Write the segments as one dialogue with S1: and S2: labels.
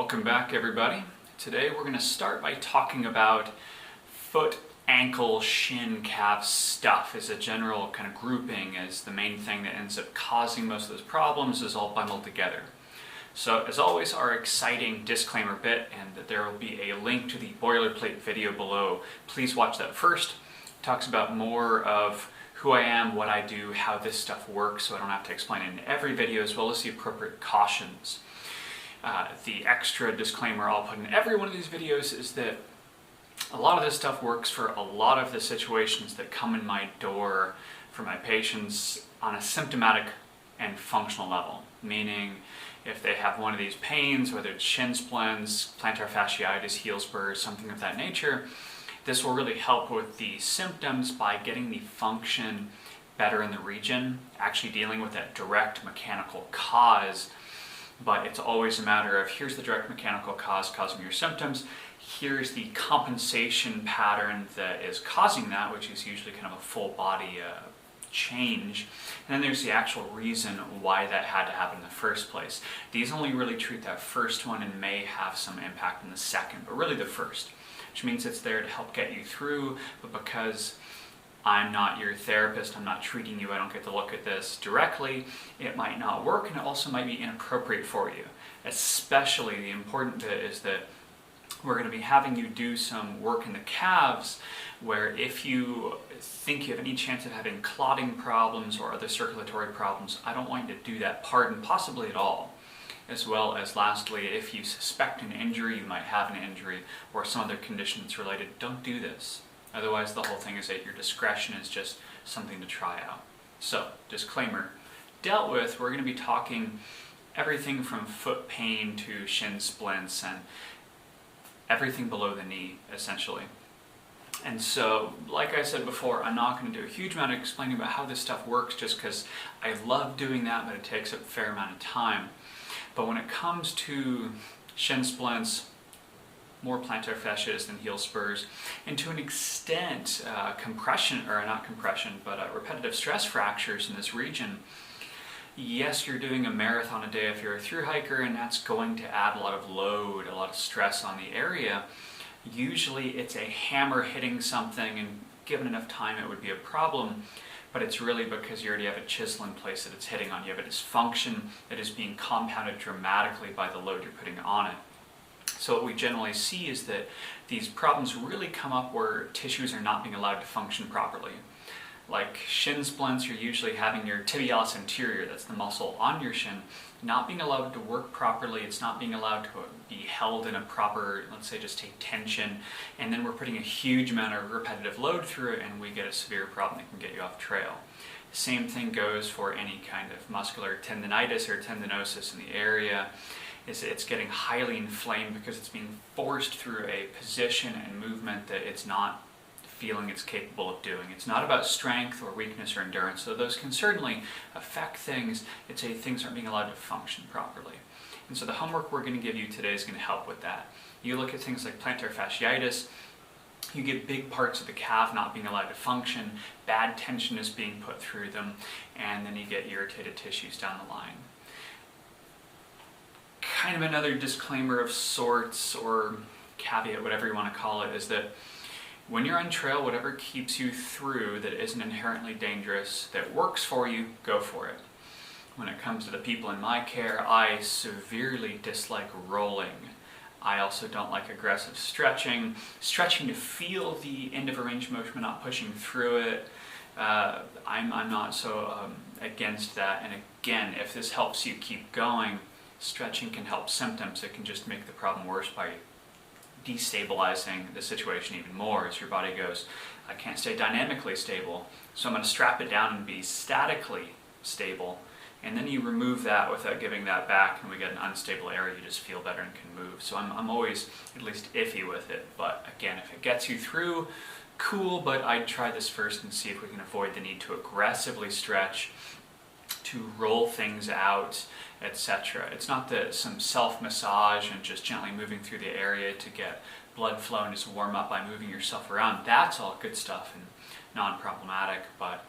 S1: Welcome back, everybody. Today we're going to start by talking about foot, ankle, shin, calf stuff as a general kind of grouping, as the main thing that ends up causing most of those problems is all bundled together. So as always, our exciting disclaimer bit, and that there will be a link to the boilerplate video below. Please watch that first. It talks about more of who I am, what I do, how this stuff works, so I don't have to explain it in every video, as well as the appropriate cautions. The extra disclaimer I'll put in every one of these videos is that a lot of this stuff works for a lot of the situations that come in my door for my patients on a symptomatic and functional level. Meaning, if they have one of these pains, whether it's shin splints, plantar fasciitis, heel spurs, something of that nature, this will really help with the symptoms by getting the function better in the region, actually dealing with that direct mechanical cause. But it's always a matter of, here's the direct mechanical cause causing your symptoms, here's the compensation pattern that is causing that, which is usually kind of a full body change, and then there's the actual reason why that had to happen in the first place. These only really treat that first one and may have some impact in the second, but really the first, which means it's there to help get you through, but because I'm not your therapist, I'm not treating you, I don't get to look at this directly, it might not work, and it also might be inappropriate for you. Especially the important bit is that we're going to be having you do some work in the calves, where if you think you have any chance of having clotting problems or other circulatory problems, I don't want you to do that part, and possibly at all. As well as lastly, if you suspect an injury, you might have an injury, or some other condition that's related, don't do this. Otherwise, the whole thing is at your discretion, is just something to try out. So, disclaimer dealt with, we're going to be talking everything from foot pain to shin splints and everything below the knee, essentially. And so, like I said before, I'm not going to do a huge amount of explaining about how this stuff works, just because I love doing that, but it takes up a fair amount of time. But when it comes to shin splints, more plantar fasciitis than heel spurs, and to an extent repetitive stress fractures in this region. Yes, you're doing a marathon a day if you're a thru hiker, and that's going to add a lot of load, a lot of stress on the area. Usually it's a hammer hitting something, and given enough time it would be a problem, but it's really because you already have a chisel in place that it's hitting on. You have a dysfunction that is being compounded dramatically by the load you're putting on it. So what we generally see is that these problems really come up where tissues are not being allowed to function properly. Like shin splints, you're usually having your tibialis anterior, that's the muscle on your shin, not being allowed to work properly. It's not being allowed to be held in a proper, let's say, just take tension, and then we're putting a huge amount of repetitive load through it, and we get a severe problem that can get you off trail. Same thing goes for any kind of muscular tendinitis or tendinosis in the area. It's getting highly inflamed because it's being forced through a position and movement that it's not feeling it's capable of doing. It's not about strength or weakness or endurance, so those can certainly affect things. It's things aren't being allowed to function properly. And so the homework we're going to give you today is going to help with that. You look at things like plantar fasciitis, you get big parts of the calf not being allowed to function, bad tension is being put through them, and then you get irritated tissues down the line. Kind of another disclaimer of sorts, or caveat, whatever you want to call it, is that when you're on trail, whatever keeps you through that isn't inherently dangerous, that works for you, go for it. When it comes to the people in my care, I severely dislike rolling. I also don't like aggressive stretching. Stretching to feel the end of a range of motion, but not pushing through it. I'm not so against that. And again, if this helps you keep going, stretching can help symptoms. It can just make the problem worse by destabilizing the situation even more, as your body goes, I can't stay dynamically stable, so I'm going to strap it down and be statically stable, and then you remove that without giving that back, and we get an unstable area. You just feel better and can move. So I'm always at least iffy with it, but again, if it gets you through, cool, but I'd try this first and see if we can avoid the need to aggressively stretch, to roll things out, etc. It's not some self-massage and just gently moving through the area to get blood flow and just warm up by moving yourself around. That's all good stuff and non-problematic, but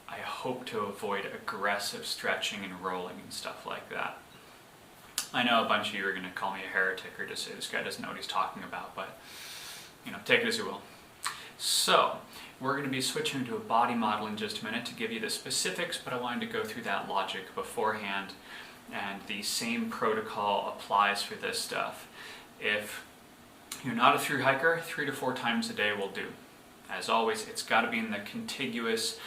S1: I hope to avoid aggressive stretching and rolling and stuff like that. I know a bunch of you are going to call me a heretic or just say this guy doesn't know what he's talking about, but take it as you will. So we're going to be switching to a body model in just a minute to give you the specifics, but I wanted to go through that logic beforehand, and the same protocol applies for this stuff. If you're not a thru hiker, 3 to 4 times a day will do. As always, it's got to be in the contiguous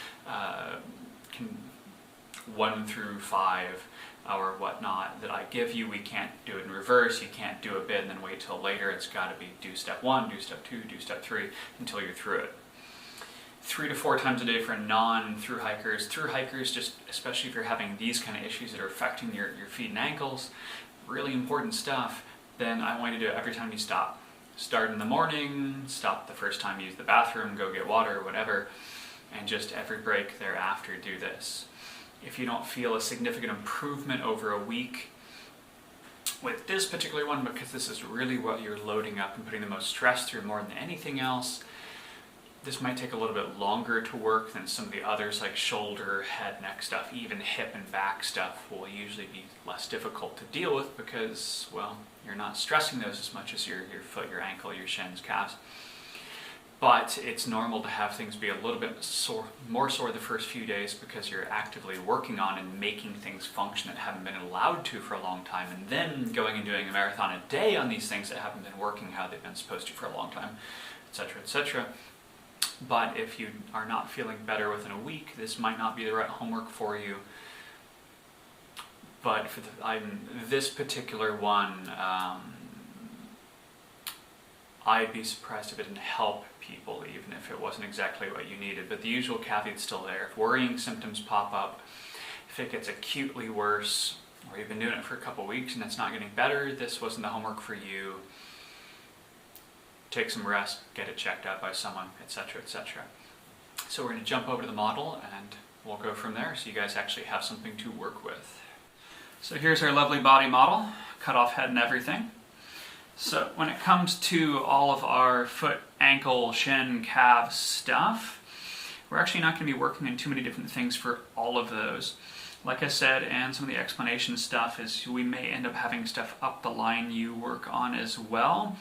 S1: 1 through 5 or whatnot that I give you. We can't do it in reverse. You can't do a bit and then wait till later. It's got to be do step 1, do step 2, do step 3 until you're through it. 3 to 4 times a day for non-thru hikers. Thru hikers, just especially if you're having these kind of issues that are affecting your feet and ankles, really important stuff, then I want you to do it every time you stop. Start in the morning, stop the first time you use the bathroom, go get water, whatever, and just every break thereafter do this. If you don't feel a significant improvement over a week with this particular one, because this is really what you're loading up and putting the most stress through more than anything else, this might take a little bit longer to work than some of the others like shoulder, head, neck stuff. Even hip and back stuff will usually be less difficult to deal with because, well, you're not stressing those as much as your foot, your ankle, your shins, calves. But it's normal to have things be a little bit more sore the first few days because you're actively working on and making things function that haven't been allowed to for a long time, and then going and doing a marathon a day on these things that haven't been working how they've been supposed to for a long time, etc., etc. But if you are not feeling better within a week, this might not be the right homework for you. But for this particular one, I'd be surprised if it didn't help people, even if it wasn't exactly what you needed. But the usual caveat's still there. If worrying symptoms pop up, if it gets acutely worse, or you've been doing it for a couple of weeks and it's not getting better, this wasn't the homework for you. Take some rest, get it checked out by someone, etc., etc. So we're going to jump over to the model and we'll go from there so you guys actually have something to work with. So here's our lovely body model, cut off head and everything. So when it comes to all of our foot, ankle, shin, calf stuff, we're actually not going to be working on too many different things for all of those. Like I said, and some of the explanation stuff is we may end up having stuff up the line you work on as well.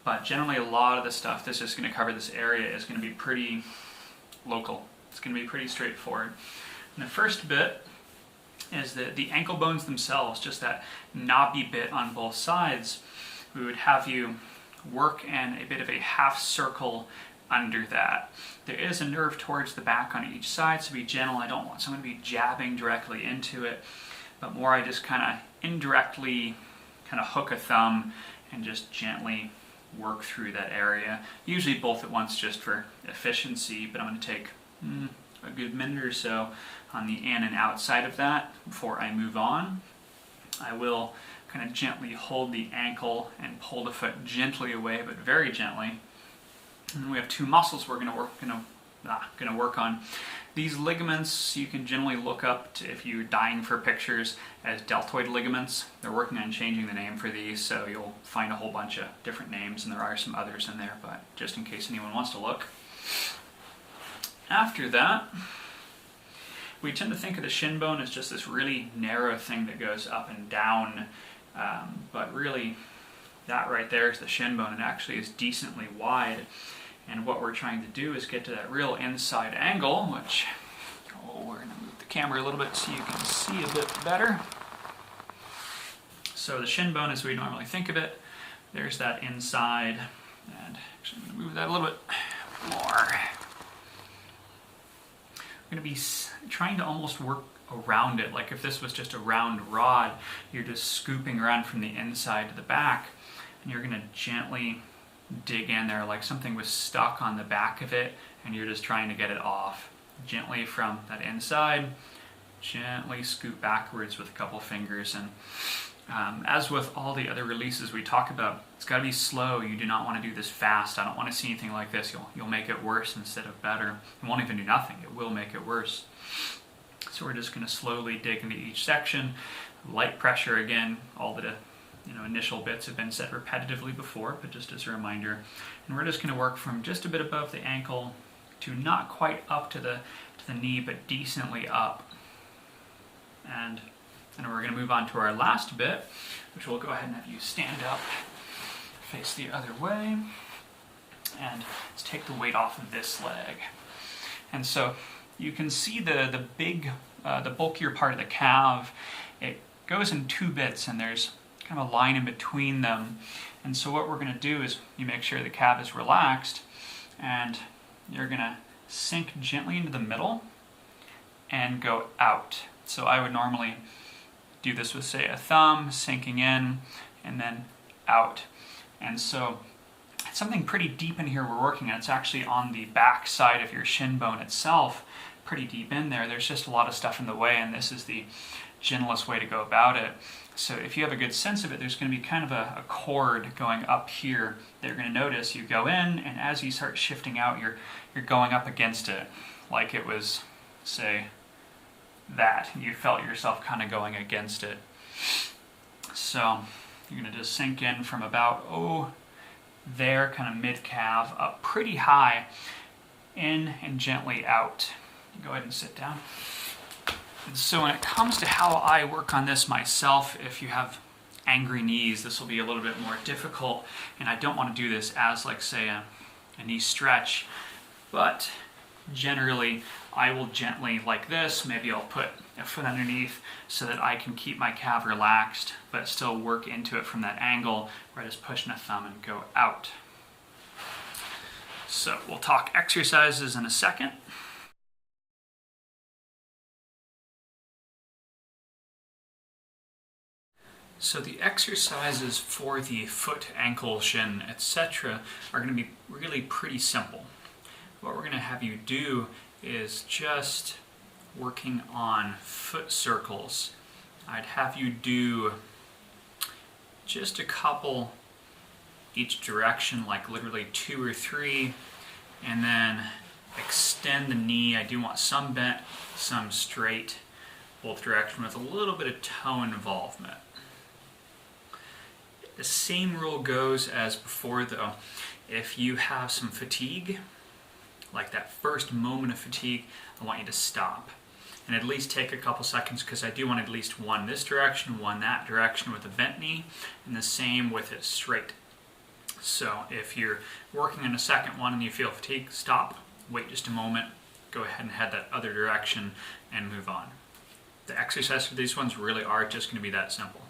S1: But generally a lot of the stuff that's just going to cover this area is going to be pretty local. It's going to be pretty straightforward. And the first bit is the ankle bones themselves, just that knobby bit on both sides. We would have you work in a bit of a half circle under that. There is a nerve towards the back on each side, so be gentle. I don't want someone to be jabbing directly into it, but more I just kind of indirectly kind of hook a thumb and just gently work through that area. Usually both at once just for efficiency, but I'm going to take a good minute or so on the in and outside of that before I move on. I will kind of gently hold the ankle and pull the foot gently away, but very gently. And then we have 2 muscles we're going to work on. These ligaments you can generally look up to, if you're dying for pictures, as deltoid ligaments. They're working on changing the name for these, so you'll find a whole bunch of different names, and there are some others in there, but just in case anyone wants to look. After that, we tend to think of the shin bone as just this really narrow thing that goes up and down, but really that right there is the shin bone, and actually is decently wide. And what we're trying to do is get to that real inside angle, which, we're going to move the camera a little bit so you can see a bit better. So the shin bone as we normally think of it, there's that inside, and actually I'm going to move that a little bit more. We're going to be trying to almost work around it, like if this was just a round rod, you're just scooping around from the inside to the back, and you're going to gently dig in there like something was stuck on the back of it and you're just trying to get it off. Gently from that inside, gently scoop backwards with a couple fingers. And as with all the other releases we talk about, it's got to be slow. You do not want to do this fast. I don't want to see anything like this. You'll make it worse instead of better. You won't even do nothing. It will make it worse. So we're just going to slowly dig into each section. Light pressure again, all the initial bits have been set repetitively before, but just as a reminder. And we're just going to work from just a bit above the ankle to not quite up to the knee, but decently up. And And we're going to move on to our last bit, which we'll go ahead and have you stand up, face the other way, and let's take the weight off of this leg. And so you can see the bulkier part of the calf. It goes in two bits, and there's kind of a line in between them. And so what we're going to do is you make sure the calf is relaxed, and you're going to sink gently into the middle and go out. So I would normally do this with, say, a thumb, sinking in, and then out. And so it's something pretty deep in here we're working on. It's actually on the back side of your shin bone itself, pretty deep in there. There's just a lot of stuff in the way, and this is the gentlest way to go about it. So if you have a good sense of it, there's going to be kind of a cord going up here that you're going to notice. You go in, and as you start shifting out, you're going up against it, like it was, say, that. You felt yourself kind of going against it. So you're going to just sink in from about, there, kind of mid-calf, up pretty high, in and gently out. You go ahead and sit down. And so when it comes to how I work on this myself, if you have angry knees, this will be a little bit more difficult, and I don't want to do this as, like, say, a knee stretch, but generally I will gently, like this, maybe I'll put a foot underneath so that I can keep my calf relaxed, but still work into it from that angle where I just push in a thumb and go out. So we'll talk exercises in a second. So the exercises for the foot, ankle, shin, etc. are going to be really pretty simple. What we're going to have you do is just working on foot circles. I'd have you do just a couple each direction, like literally 2 or 3, and then extend the knee. I do want some bent, some straight, both directions, with a little bit of toe involvement. The same rule goes as before, though. If you have some fatigue, like that first moment of fatigue, I want you to stop and at least take a couple seconds, because I do want at least one this direction, one that direction with a bent knee, and the same with it straight. So if you're working on a second one and you feel fatigue, stop, wait just a moment, go ahead and head that other direction and move on. The exercise for these ones really are just going to be that simple.